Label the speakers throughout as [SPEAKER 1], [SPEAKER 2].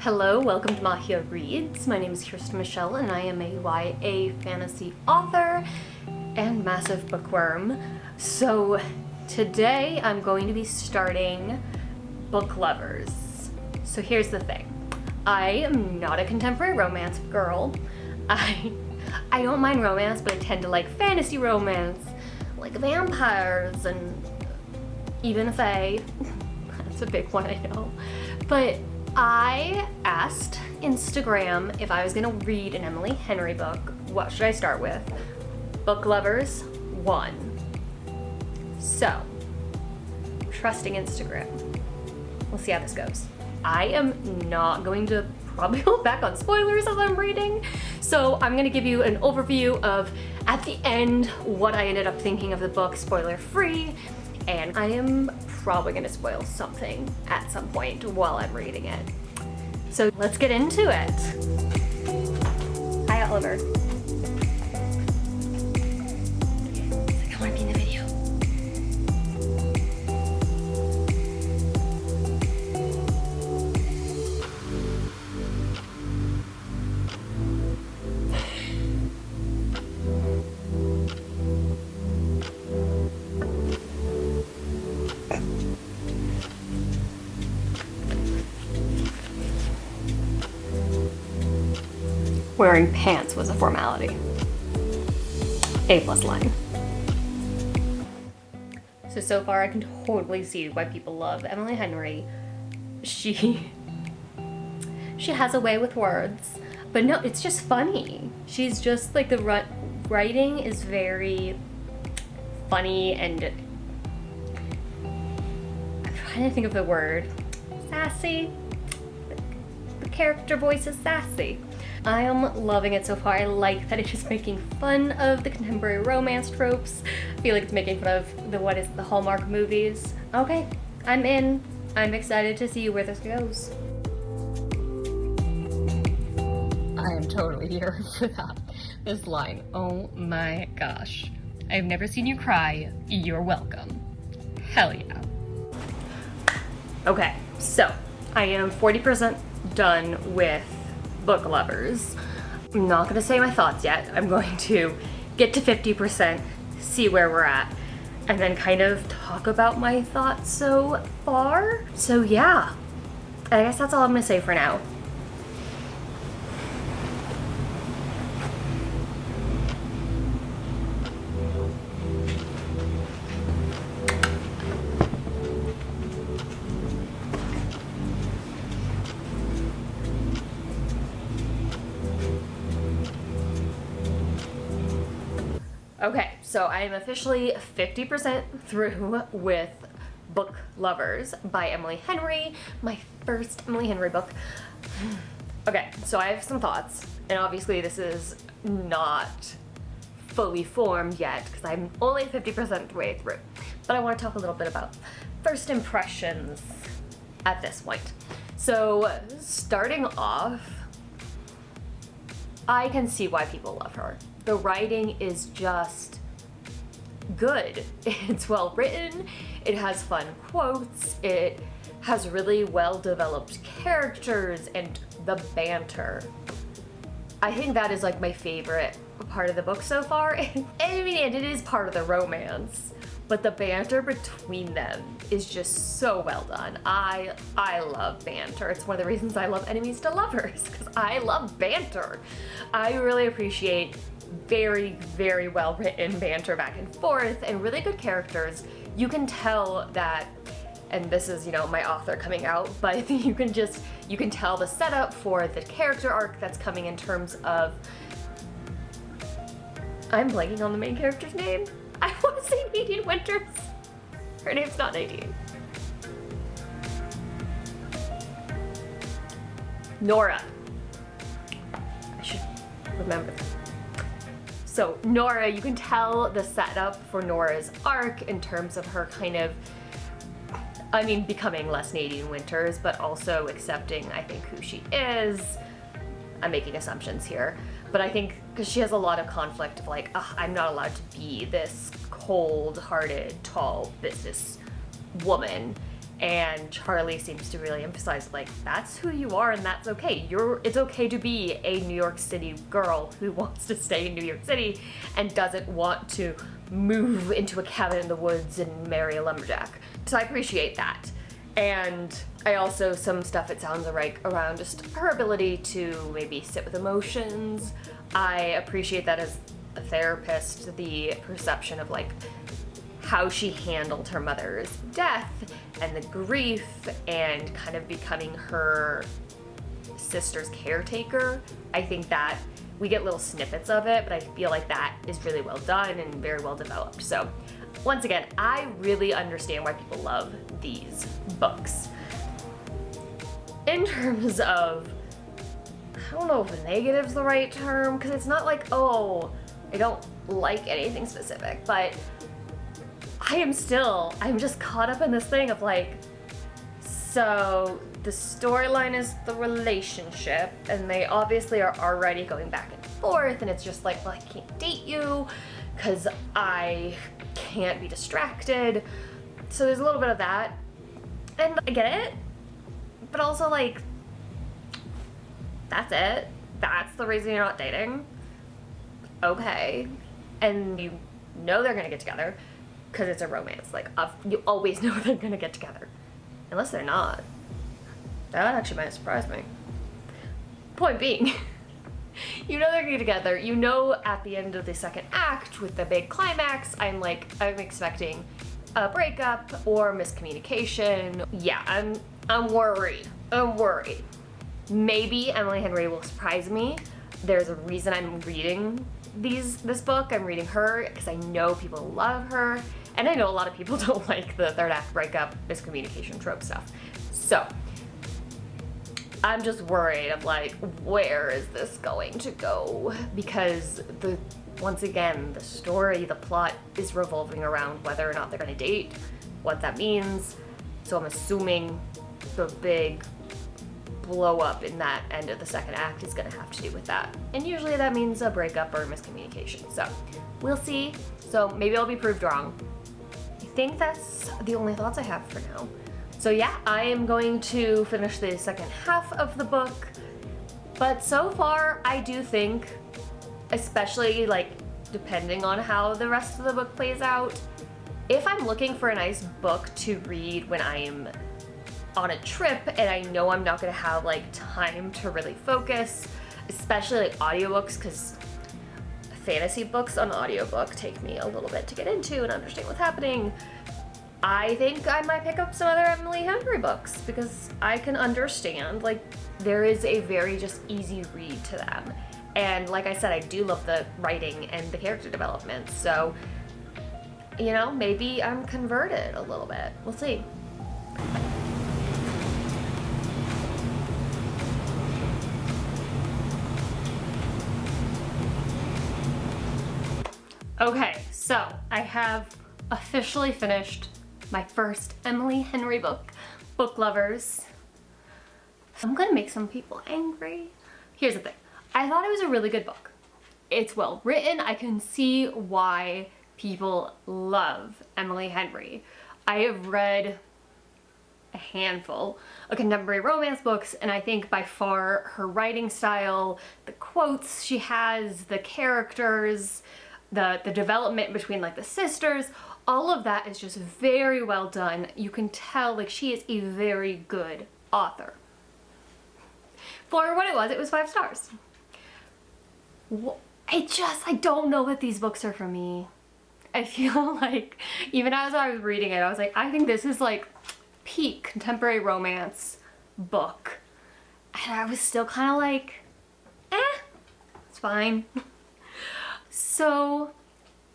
[SPEAKER 1] Hello, welcome to Mahia Reads. My name is Kirsten Michelle and I am a YA fantasy author and massive bookworm. So today I'm going to be starting Book Lovers. So here's the thing. I am not a contemporary romance girl. I don't mind romance, but I tend to like fantasy romance, like vampires and even fae. That's a big one, I know. But I asked Instagram if I was gonna read an Emily Henry book, what should I start with? Book Lovers 1. So, trusting Instagram. We'll see how this goes. I am not going to probably hold back on spoilers as I'm reading, so I'm gonna give you an overview of, at the end, what I ended up thinking of the book, spoiler free, and I am probably gonna spoil something at some point while I'm reading it. So let's get into it. Hi, Oliver. I wanna be in the video. Wearing pants was a formality. A+ line. So far I can totally see why people love Emily Henry. She has a way with words, but no, it's just funny. She's just like, the writing is very funny and I'm trying to think of the word. Sassy. The character voice is sassy. I am loving it so far. I like that it is making fun of the contemporary romance tropes. I feel like it's making fun of the Hallmark movies. Okay, I'm in. I'm excited to see where this goes. I am totally here for that. This line, oh my gosh. I've never seen you cry. You're welcome. Hell yeah. Okay, so I am 40% done with Book Lovers. I'm not gonna say my thoughts yet. I'm going to get to 50%, see where we're at, and then kind of talk about my thoughts so far. So yeah, I guess that's all I'm gonna say for now. Okay, so I am officially 50% through with Book Lovers by Emily Henry, my first Emily Henry book. Okay, so I have some thoughts, and obviously this is not fully formed yet because I'm only 50% the way through, but I want to talk a little bit about first impressions at this point. So starting off, I can see why people love her. The writing is just good. It's well written, it has fun quotes, it has really well developed characters, and the banter. I think that is like my favorite part of the book so far. I mean, and it is part of the romance, but the banter between them is just so well done. I love banter. It's one of the reasons I love Enemies to Lovers, because I love banter. I really appreciate very, very well written banter back and forth and really good characters. You can tell that, and this is, you know, my author coming out, but you can tell the setup for the character arc that's coming in terms of, I'm blanking on the main character's name. I want to say Nadine Winters. Her name's not Nadine. Nora. I should remember that. So Nora, you can tell the setup for Nora's arc in terms of her kind of, I mean, becoming less Nadine Winters, but also accepting, I think, who she is. I'm making assumptions here, but I think because she has a lot of conflict of like, I'm not allowed to be this cold-hearted, tall business woman, And Charlie seems to really emphasize, like, that's who you are and that's okay. It's okay to be a New York City girl who wants to stay in New York City and doesn't want to move into a cabin in the woods and marry a lumberjack. So I appreciate that. And I also, some stuff it sounds like around just her ability to maybe sit with emotions. I appreciate that as a therapist, the perception of like how she handled her mother's death and the grief and kind of becoming her sister's caretaker. I think that we get little snippets of it, but I feel like that is really well done and very well developed. So once again, I really understand why people love these books. In terms of, I don't know if negative's the right term, because it's not like, oh, I don't like anything specific, but I'm just caught up in this thing of like, so the storyline is the relationship, and they obviously are already going back and forth, and it's just like, well, I can't date you because I can't be distracted. So there's a little bit of that, and I get it, but also like, that's it. That's the reason you're not dating. Okay. And you know they're gonna get together because it's a romance. Like, you always know they're gonna get together. Unless they're not. That actually might surprise me. Point being, you know they're gonna get together. You know at the end of the second act with the big climax, I'm expecting a breakup or miscommunication. Yeah, I'm worried. I'm worried. Maybe Emily Henry will surprise me. There's a reason I'm reading this book. I'm reading her because I know people love her, and I know a lot of people don't like the third act breakup, miscommunication trope stuff. So I'm just worried of like, where is this going to go? Because once again, the story, the plot is revolving around whether or not they're gonna date, what that means. So I'm assuming the big blow up in that end of the second act is gonna have to do with that. And usually that means a breakup or a miscommunication. So we'll see. So maybe I'll be proved wrong. I think that's the only thoughts I have for now. So yeah, I am going to finish the second half of the book. But so far, I do think, especially like depending on how the rest of the book plays out, if I'm looking for a nice book to read when I'm on a trip and I know I'm not gonna have like time to really focus, especially like audiobooks, because fantasy books on audiobook take me a little bit to get into and understand what's happening, I think I might pick up some other Emily Henry books because I can understand, like, there is a very just easy read to them. And like I said, I do love the writing and the character development, so, you know, maybe I'm converted a little bit. We'll see. Okay, so I have officially finished my first Emily Henry book, Book Lovers. So I'm gonna make some people angry. Here's the thing. I thought it was a really good book. It's well written. I can see why people love Emily Henry. I have read a handful of contemporary romance books, and I think by far her writing style, the quotes she has, the characters, the development between like the sisters, all of that is just very well done. You can tell like she is a very good author. For what it was 5 stars. I don't know that these books are for me. I feel like even as I was reading it, I was like, I think this is like peak contemporary romance book. And I was still kind of like, it's fine. So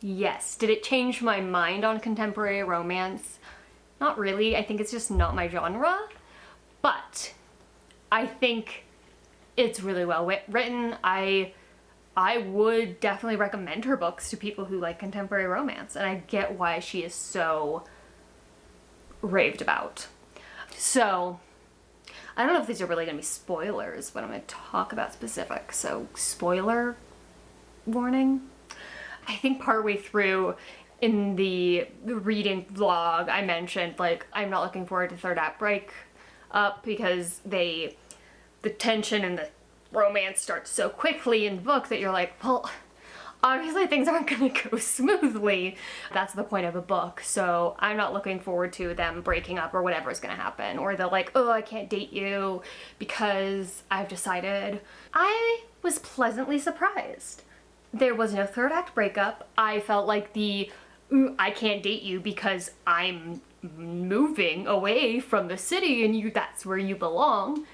[SPEAKER 1] yes, did it change my mind on contemporary romance? Not really. I think it's just not my genre, but I think it's really well written. I would definitely recommend her books to people who like contemporary romance, and I get why she is so raved about. So I don't know if these are really gonna be spoilers, but I'm gonna talk about specifics. So spoiler warning. I think partway through in the reading vlog, I mentioned, like, I'm not looking forward to third act break up because the tension and the romance starts so quickly in the book that you're like, well, obviously things aren't gonna go smoothly. That's the point of a book, so I'm not looking forward to them breaking up or whatever's gonna happen, or they're like, oh, I can't date you because I've decided. I was pleasantly surprised. There was no third act breakup. I felt like I can't date you because I'm moving away from the city and that's where you belong,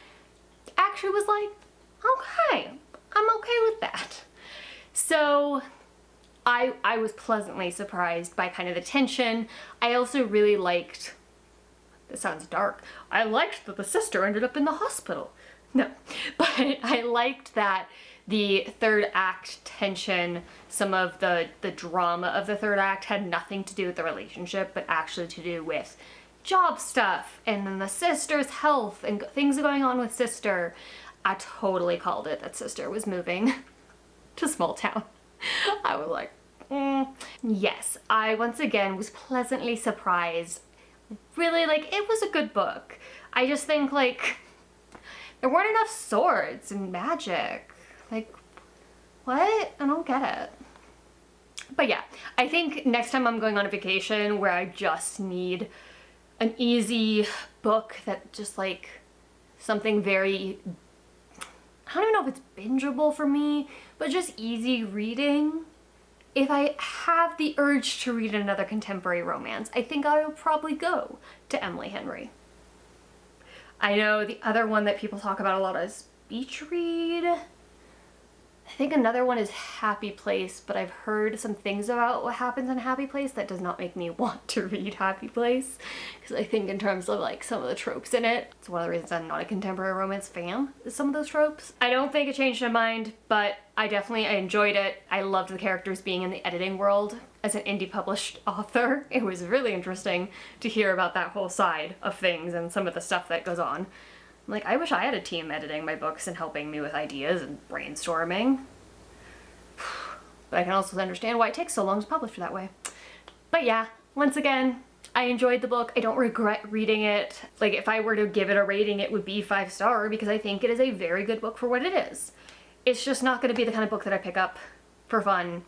[SPEAKER 1] actually was like, okay, I'm okay with that. So I was pleasantly surprised by kind of the tension. I also really liked, this sounds dark, I liked that the sister ended up in the hospital. No, but I liked that the third act tension, some of the drama of the third act had nothing to do with the relationship, but actually to do with job stuff and then the sister's health and things going on with sister. I totally called it that sister was moving to small town. I was like, Yes, I once again was pleasantly surprised. Really, like, it was a good book. I just think, like, there weren't enough swords and magic. Like, what? I don't get it. But yeah, I think next time I'm going on a vacation where I just need an easy book that just, like, something very, I don't know if it's bingeable for me, but just easy reading. If I have the urge to read another contemporary romance, I think I would probably go to Emily Henry. I know the other one that people talk about a lot is Beach Read. I think another one is Happy Place, but I've heard some things about what happens in Happy Place that does not make me want to read Happy Place, because I think in terms of, like, some of the tropes in it, it's one of the reasons I'm not a contemporary romance fan, is some of those tropes. I don't think it changed my mind, but I enjoyed it. I loved the characters being in the editing world. As an indie published author, it was really interesting to hear about that whole side of things and some of the stuff that goes on. Like, I wish I had a team editing my books and helping me with ideas and brainstorming. But I can also understand why it takes so long to publish that way. But yeah, once again, I enjoyed the book. I don't regret reading it. Like, if I were to give it a rating, it would be 5-star because I think it is a very good book for what it is. It's just not going to be the kind of book that I pick up for fun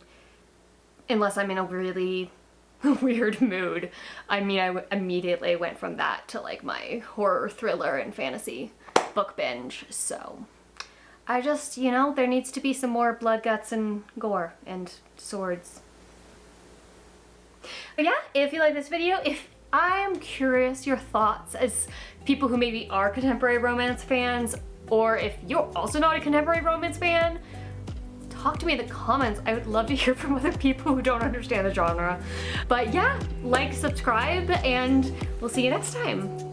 [SPEAKER 1] unless I'm in a really weird mood. I mean, I immediately went from that to, like, my horror, thriller, and fantasy book binge, so I just, you know, there needs to be some more blood, guts, and gore, and swords. But yeah, if you like this video, if I am curious your thoughts as people who maybe are contemporary romance fans, or if you're also not a contemporary romance fan, talk to me in the comments. I would love to hear from other people who don't understand the genre. But yeah, like, subscribe, and we'll see you next time.